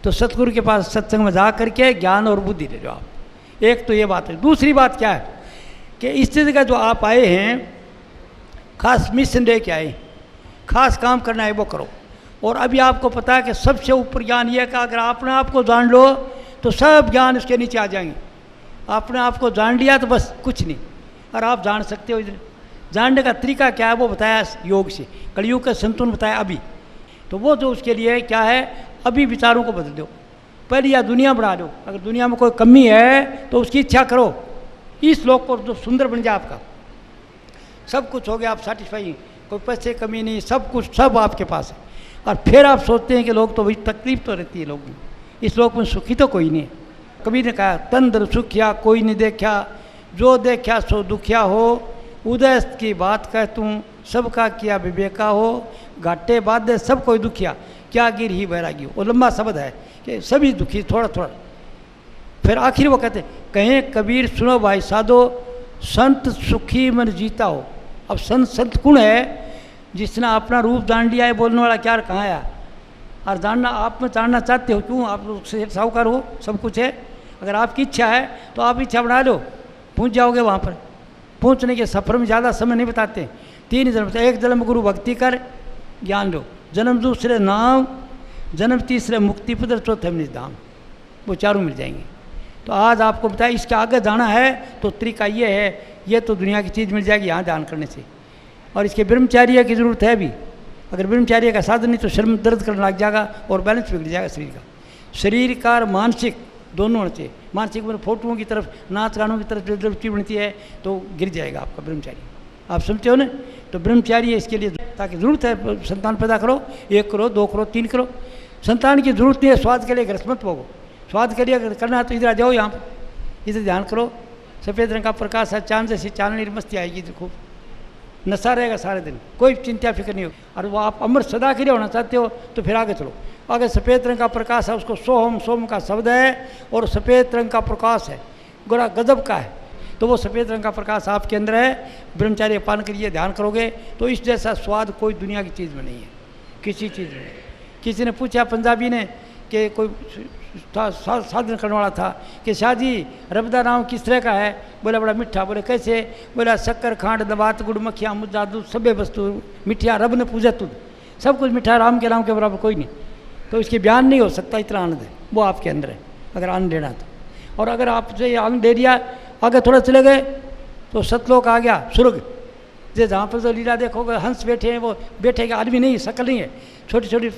तो सतगुरु के पास सत्संग में जा करके ज्ञान और बुद्धि ले लो आप। एक तो ये बात है। दूसरी बात क्या है कि इस चीज़ का जो आप आए हैं खास मिशन दे के आए, खास काम करना है वो करो। और अभी आपको पता है कि सबसे ऊपर ज्ञान ये है कि अगर अपने आप को जान लो तो सब ज्ञान उसके नीचे आ जाएंगे। आपने आप को जान लिया तो बस कुछ नहीं, और आप जान सकते हो। इधर जानने का तरीका क्या है वो बताया योग से, कलयुग का संतुलन बताया अभी। तो वो जो उसके लिए क्या है, अभी विचारों को बदल दो। पहले या दुनिया बढ़ा दो, अगर दुनिया में कोई कमी है तो उसकी इच्छा करो, इस लोक को जो सुंदर बन जाए आपका, सब कुछ हो गया, आप सेटिस्फाई, कोई पैसे कमी नहीं, सब कुछ सब आपके पास है। और फिर आप सोचते हैं कि लोग तो भाई तकलीफ तो रहती है लोगों में, इस लोक में सुखी तो कोई नहीं है। कबीर ने कहा तंद्र सुखिया कोई नहीं देखा, जो देखा सो दुखिया हो, उदय की बात कह तू सबका किया विवेका हो, घाटे बाधे सब कोई दुखिया, क्या गिर ही बैरागी हो। वो लंबा शब्द है कि सभी दुखी थोड़ा थोड़ा। फिर आखिर वो कहते कहें कबीर सुनो भाई साधो, संत सुखी मन जीता हो। अब संत कौन है? जिसने अपना रूप जान लिया है, बोलने वाला क्या कहाँ है, और जानना आप में जानना चाहते हो। क्यों? आप साहूकार हो, सब कुछ है। अगर आपकी इच्छा है तो आप इच्छा बढ़ा लो, पहुंच जाओगे वहाँ पर। पहुंचने के सफ़र में ज़्यादा समय नहीं बताते। 3 जन्म, एक जन्म गुरु भक्ति कर ज्ञान लो, जन्म दूसरे नाम, जन्म तीसरे मुक्ति पद, चौथे में धाम, वो चारों मिल जाएंगे। तो आज आपको बताया इसके आगे जाना है तो तरीका ये है, ये तो दुनिया की चीज़ मिल जाएगी यहाँ ध्यान करने से। और इसके ब्रह्मचार्य की ज़रूरत है भी। अगर ब्रह्मचार्य का साधन नहीं तो शर्म दर्द करने लग जाएगा और बैलेंस बिगड़ जाएगा शरीर का। शरीर का और मानसिक दोनों होने चाहिए। मानसिक में फोटोओं की तरफ, नाच गानों की तरफ जब रुचि बनती है तो गिर जाएगा आपका ब्रह्मचारी। आप सुनते हो ना? तो ब्रह्मचारी इसके लिए, ताकि ज़रूरत है संतान पैदा करो, 1 करो 2 करो 3 करो। संतान की ज़रूरत नहीं है, स्वाद के लिए घर मत भोगो। स्वाद के लिए अगर करना है तो इधर आ जाओ, यहाँ पर इधर ध्यान करो। सफ़ेद रंग का प्रकाश है, चांद जैसी चांदनी मस्ती आएगी, इधर खूब नशा रहेगा सारे दिन, कोई चिंता फिक्र नहीं हो। और वो आप अमर सदा के लिए होना चाहते हो तो फिर आगे चलो। आगे सफ़ेद रंग का प्रकाश है, उसको सोहम, सोम का शब्द है और सफ़ेद रंग का प्रकाश है, गोरा गजब का है। तो वो सफ़ेद रंग का प्रकाश आपके अंदर है। ब्रह्मचार्य पालन करिए, ध्यान करोगे तो इस जैसा स्वाद कोई दुनिया की चीज़ में नहीं है, किसी चीज़ में। किसी ने पूछा पंजाबी ने कि कोई साधन करने वाला था कि शाह जी रबदा नाम किस तरह का है? बोला बड़ा मीठा। बोले कैसे? बोला शक्कर खांड दबात गुड़ मक्खियाँ मुद्दा दूध सभ्य वस्तु मिठिया रब ने पूजा तुद, सब कुछ मिठा, राम के नाम के बराबर कोई नहीं। तो इसके बयान नहीं हो सकता, इतना आनंद है वो आपके अंदर है, अगर आनंद लेना तो। और अगर आपसे आनंद दे दिया, आगे थोड़ा चले गए तो सतलोक आ गया, स्वर्ग। जो जहाँ पर जो लीला देखोगे, हंस बैठे हैं, वो बैठे के आदमी नहीं, शकल नहीं है, छोटी छोटी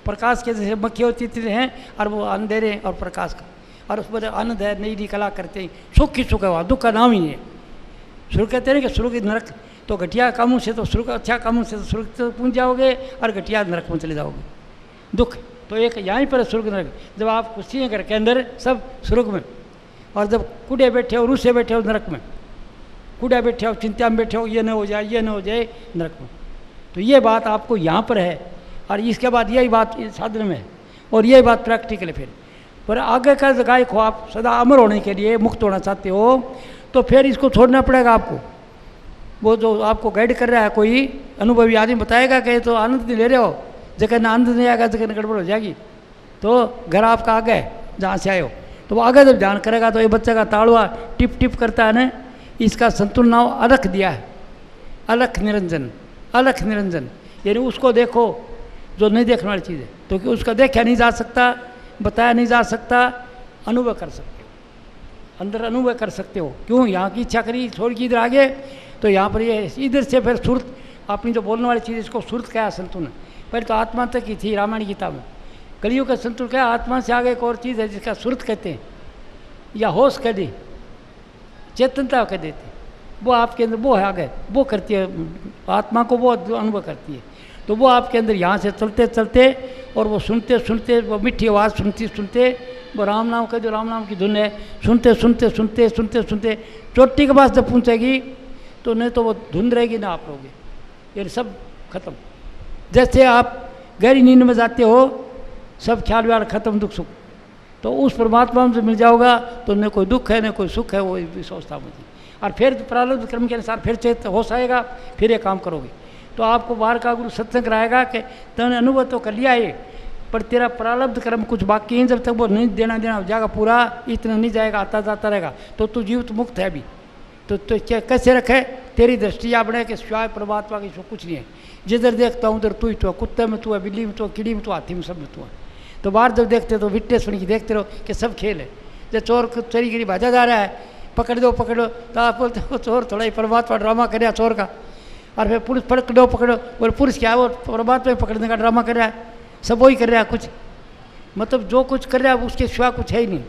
प्रकाश के जैसे मक्खी होती हैं, और वो अंधेरे और प्रकाश का, और उस पर आनंद है, नई नई कला करते हैं। सुख ही सुख है वहाँ, दुख का नाम ही नहीं है। सुर कहते हैं कि सुर की नरक, तो घटिया कामों से तो सुर, अच्छा कामों से तो सुर तो पहुँच जाओगे और घटिया नरक में चले जाओगे। दुख तो एक यहीं पर सुर्ग नरक। जब आप खुशी हैं घर के अंदर सब स्वर्ग में, और जब कूड़े बैठे हो, रूसे बैठे हो नरक में, कूड़े बैठे हो, चिंता में बैठे हो, ये न हो जाए, ये न हो जाए, नरक में। तो ये बात आपको यहाँ पर है, और इसके बाद यही बात साधन में है, और यही बात प्रैक्टिकल है। फिर पर आगे का गायक हो आप, सदा अमर होने के लिए, मुक्त होना चाहते हो, तो फिर इसको छोड़ना पड़ेगा आपको। वो जो आपको गाइड कर रहा है कोई अनुभवी आदमी बताएगा कि तो आनंद नहीं ले रहे हो, जगह ना आनंद नहीं आएगा, जगह गड़बड़ हो जाएगी। तो घर आपका आगे है जहाँ से आए हो, तो वो आगे जब ध्यान करेगा तो ये बच्चे का ताड़वा टिप टिप करता है ना, इसका संतुलन नाम अलख दिया है, अलख निरंजन। अलख निरंजन यानी उसको देखो जो नहीं देखने वाली चीज़ है, तो कि उसका देखा नहीं जा सकता, बताया नहीं जा सकता, अनुभव कर सकते हो, अंदर अनुभव कर सकते हो। क्यों? यहाँ की इच्छा करी छोड़ के इधर आगे, तो यहाँ पर ये इधर से फिर सुरत, अपनी जो बोलने वाली चीज़, इसको सुरत क्या है? संतुलन। पहले तो आत्मा तक ही थी रामायण गीता में, कलियुग का संतुलन क्या? आत्मा से आगे एक और चीज़ है जिसका सुरत कहते हैं, या होश कह दे, चेतनता कह देते, वो आपके अंदर वो है, आगे वो करती है आत्मा को, वो अनुभव करती है। तो वो आपके अंदर यहाँ से चलते चलते, और वो सुनते सुनते, वो मीठी आवाज़ सुनती सुनते, वो राम नाम का जो राम नाम की धुन है, सुनते सुनते सुनते सुनते सुनते चोटी के पास जब पहुँचेगी तो नहीं तो वो धुन रहेगी ना आप लोगे, ये सब खत्म। जैसे आप गहरी नींद में जाते हो, सब ख्याल व्याल खत्म, दुख सुख, तो उस परमात्मा से मिल जाओगा तो न कोई दुख है न कोई सुख है, वो विश्वासता मुझे। और फिर प्रारब्ध कर्म के अनुसार फिर चेत होश आएगा, फिर ये काम करोगे। तो आपको बाहर का गुरु सत्संग कराएगा कि तुमने अनुभव तो कर लिया है, पर तेरा प्रारब्ध कर्म कुछ बाकी है, जब तक वो नहीं देना हो जाएगा पूरा, इतना नहीं जाएगा, आता जाता रहेगा, तो तू जीवित मुक्त है अभी। तो क्या कैसे रखे तेरी दृष्टि आपने कि स्वाय परमात्मा की इसको कुछ नहीं है। जिधर देखता हूँ उधर तू ही तो है, कुत्ते में तू है, बिल्ली में तू है, कीड़ी में तू, हाथी में, सब में तू है। तो बाहर जब देखते तो विटनेस बन के देखते रहो कि सब खेल है। जब चोर चोरी गिरी भाजा जा रहा है, पकड़ दो तो आप बोलते हो चोर थोड़ा ही परमात्मा ड्रामा कर रहा है चोर का, और फिर पुलिस पकड़ो बोले पुलिस क्या है, वो परमात्मा पकड़ने का ड्रामा कर रहा है, सब वही कर रहा है कुछ, मतलब जो कुछ कर रहा है उसके सिवा कुछ है ही नहीं।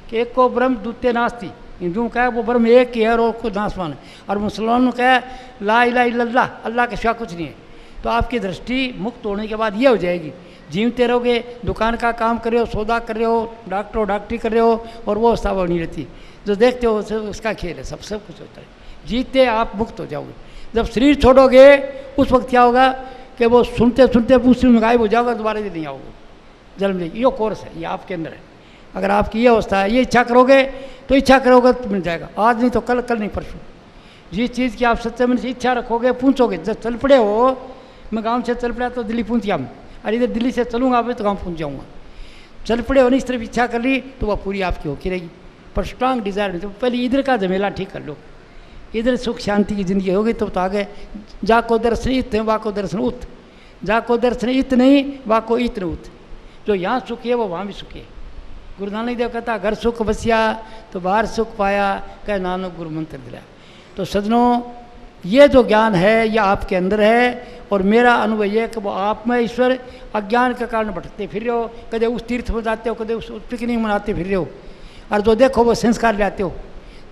कि एक को ब्रह्म द्वितीय नास्ति, हिंदुओं का है वो ब्रह्म एक ही है और खुद नासमान है, और मुसलमानों का है ला इलाहा इल्लल्लाह, अल्लाह के सिवा कुछ नहीं है। तो आपकी दृष्टि मुक्त होने के बाद ये हो जाएगी, जीवते रहोगे, दुकान का काम कर रहे हो, सौदा कर रहे हो, डॉक्टरी कर रहे हो, और वो अवस्था वो नहीं रहती जो देखते हो, उसका खेल है, सब कुछ होता है। जीते आप मुक्त हो जाओगे। जब शरीर छोड़ोगे उस वक्त क्या होगा कि वो सुनते सुनते उसी में गायब हो जाओगे, दोबारा ये नहीं आओगे जन्म ले। ये कोर्स है, ये आपके अंदर है। अगर आपकी ये अवस्था है, ये इच्छा करोगे तो इच्छा करोगे तो मिल जाएगा, आज नहीं तो कल, कल नहीं परसों। जिस चीज़ की आप सच्चे मन से इच्छा रखोगे, पूछोगे, जब चल पड़े हो, मैं गाँव से चल पड़ा तो दिल्ली पहुँच गया, और इधर दिल्ली से चलूँगा अभी तो गाँव पहुँच जाऊँगा। चल पड़े हो नहीं, इस तरफ इच्छा कर ली तो वह पूरी आपकी होती रहेगी। पर स्ट्रांग डिज़ायर नहीं, तो पहले इधर का झमेला ठीक कर लो, इधर सुख शांति की ज़िंदगी होगी तो आगे। जाको दर्शन इत है, वाको दर्शन उत, जाको दर्शन इत नहीं, वाको इत न उत। जो यहाँ सुख है वो वहाँ भी सुख है। गुरु नानक देव कहता घर सुख बसिया तो बाहर सुख पाया, कह नानक गुरु मंत्र दिलाया। तो सजनों, ये जो ज्ञान है ये आपके अंदर है, और मेरा अनुभव ये है कि वो आप में ईश्वर अज्ञान के कारण भटकते फिर रहे हो, कदे उस तीर्थ में जाते हो, कदे उस पिकनिक मनाते फिर रहे हो, और जो देखो वो संस्कार लाते हो,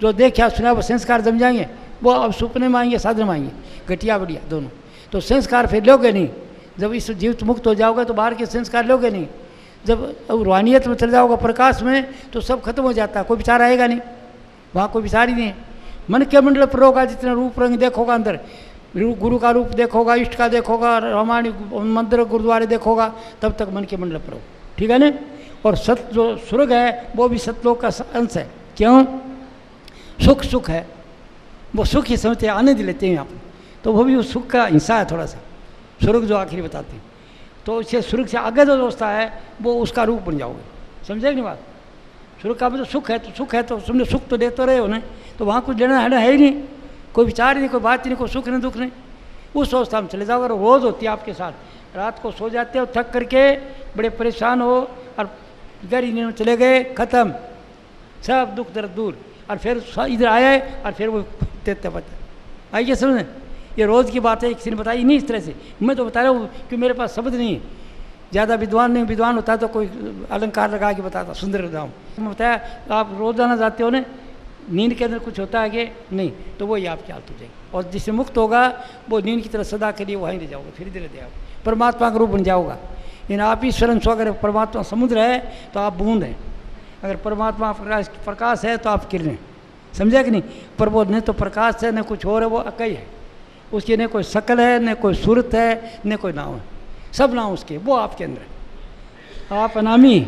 जो देखा सुना वो संस्कार जम जाएंगे, वो अब सुपने में आएंगे, साधन में आएंगे, घटिया बढ़िया दोनों। तो संस्कार फिर लोगे नहीं, जब इस जीवित मुक्त हो जाओगे तो बाहर के संस्कार लोगे नहीं। जब रूहानियत में चले जाओगे, प्रकाश में, तो सब खत्म हो जाता है, कोई विचार आएगा नहीं, वहाँ कोई विचार ही नहीं है। मन के मंडल पर होगा, जितना रूप रंग देखोगा अंदर, गुरु का रूप देखोगा, इष्ट का देखोगा, रामायण मंदिर गुरुद्वारे देखोगा, तब तक मन के मंडल पर हो, ठीक है ना। और सत जो स्वर्ग है वो भी सतलोक का अंश है। क्यों? सुख सुख है, वो सुख ही समझते हैं, आनंद लेते हैं आप, तो वो भी उस सुख का हिस्सा है थोड़ा सा, स्वर्ग जो आखिरी बताते हैं। तो इससे स्वर्ग से आगे जो अवस्था है वो उसका रूप बन जाओगे, समझे नहीं बात। स्वर्ग का मतलब सुख है, तो सुख है तो तुमने सुख तो देते रहे हो ना, तो वहाँ कुछ लेना है ही नहीं, कोई विचार ही नहीं, कोई बात ही नहीं, कोई सुख नहीं दुख नहीं, उस अवस्था में चले जाओगे। और रोज़ होती है आपके साथ, रात को सो जाते हो थक करके, बड़े परेशान हो, और गहरी नींद में चले गए, खत्म, सब दुख दर्द दूर, और फिर इधर आए और फिर वो देते पता आइए समझें। ये रोज़ की बात है, किसी ने बताई नहीं इस तरह से, मैं तो बता रहा हूँ कि मेरे पास शब्द नहीं है, ज़्यादा विद्वान नहीं, विद्वान होता तो कोई अलंकार लगा के बताता, सुंदर बताऊँ। मैं बताया आप रोज़ाना जाते हो ना, नींद के अंदर कुछ होता है कि नहीं, तो वही आपकी हालत हो जाएगी। और जिससे मुक्त होगा वो नींद की तरह सदा के लिए वहीं रह जाओगे, फिर इधर रह जाओगे, परमात्मा का रूप बन जाओगा। इन आप ही स्वयं स्व, अगर परमात्मा समुद्र है तो आप बूंद हैं, अगर परमात्मा प्रकाश है तो आप किरण, समझे कि नहीं। पर वो न तो प्रकाश है न कुछ और है, वो अकई है, उसकी न कोई शकल है, न कोई सूरत है, न कोई नाम है, सब नाम उसके, वो आपके अंदर है। आप अनामी,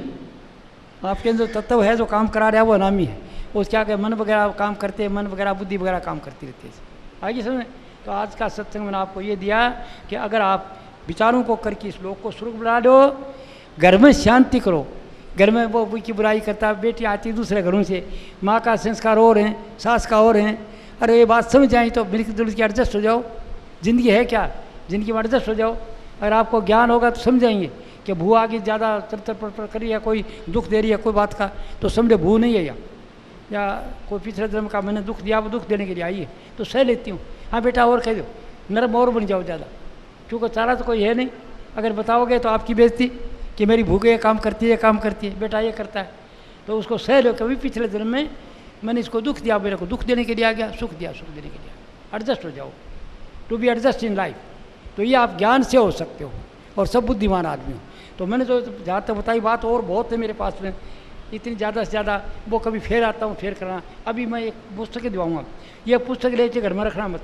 आपके अंदर तत्व है जो काम करा रहा है वो अनामी है। उस क्या के मन वगैरह काम करते हैं, मन वगैरह बुद्धि वगैरह काम करती रहती है। आइए समझे। तो आज का सत्संग मैंने आपको ये दिया कि अगर आप विचारों को करके इस लोक को स्वर्ग बना दो, घर में शांति करो। घर में वो की बुराई करता है, बेटी आती है दूसरे घरों से, माँ का संस्कार और हैं, सास का और हैं, अरे ये बात समझ आई तो मिलकर जुल के एडजस्ट हो जाओ। ज़िंदगी है क्या, ज़िंदगी में एडजस्ट हो जाओ। अगर आपको ज्ञान होगा तो समझाएंगे कि भू आगे ज़्यादा चर पर कर रही है, कोई दुख दे रही है कोई बात का, तो समझे भू नहीं है या कोई पिछले जन्म का मैंने दुख दिया, वो दुख देने के लिए आई है, तो सह लेती हूँ। हाँ बेटा और कह दो, नरम और बन जाओ ज़्यादा, क्योंकि चारा तो कोई है नहीं। अगर बताओगे तो आपकी बेइज्जती कि मेरी भूख ये काम करती है, काम करती है, बेटा ये करता है, तो उसको सह लो। कभी पिछले जन्म में मैंने इसको दुख दिया, मेरे को दुख देने के लिए आ गया, सुख दिया सुख देने के लिए। एडजस्ट हो जाओ, to be adjust in life. तो ये आप ज्ञान से हो सकते हो, और सब बुद्धिमान आदमी हो। तो मैंने जो जहाँ तक बताई बात और बहुत है मेरे पास में, इतनी ज़्यादा से ज़्यादा वो कभी फेर आता हूँ, फेर करना। अभी मैं एक पुस्तक दिवाऊँगा, ये पुस्तक ले घर में रखना मत,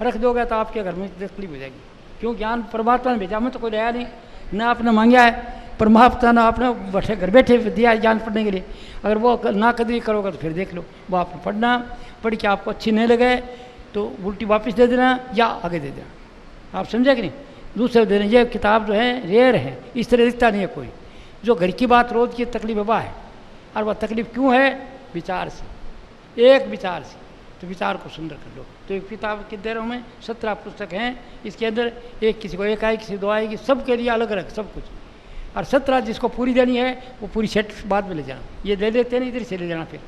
रख दोगे तो आपके घर में तकलीफ हो जाएगी। क्यों? ज्ञान परमात्मा ने भेजा, मैं तो कोई लाया नहीं, ना आपने मांगा है, परमात्मा ने आपने बैठे घर बैठे दिया है ज्ञान पढ़ने के लिए। अगर वो ना कदरी करोगे तो फिर देख लो, वो आपने पढ़ना, पढ़ के आपको अच्छी नहीं लगे तो उल्टी वापस दे देना या आगे दे देना। आप समझे कि नहीं? दूसरे देने। ये किताब जो है रेयर है, इस तरह लिखता नहीं है कोई। जो घर की बात रोज़ की तकलीफ वह है, और वह तकलीफ क्यों है? विचार से, एक विचार से। तो विचार को सुंदर कर लो। तो एक किताब के दे रहा हूँ मैं, 17 पुस्तक हैं इसके अंदर। एक किसी को एक आएगी, किसी दो आएगी, सबके लिए अलग अलग सब कुछ। और 17 जिसको पूरी देनी है वो पूरी सेट बाद में ले जाना। ये ले लेते नहीं, इधर से ले जाना। फिर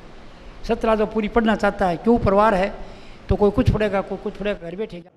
17 जो पूरी पढ़ना चाहता है, क्यों परिवार है तो कोई कुछ पढ़ेगा, कोई कुछ पढ़ेगा, घर बैठेगा।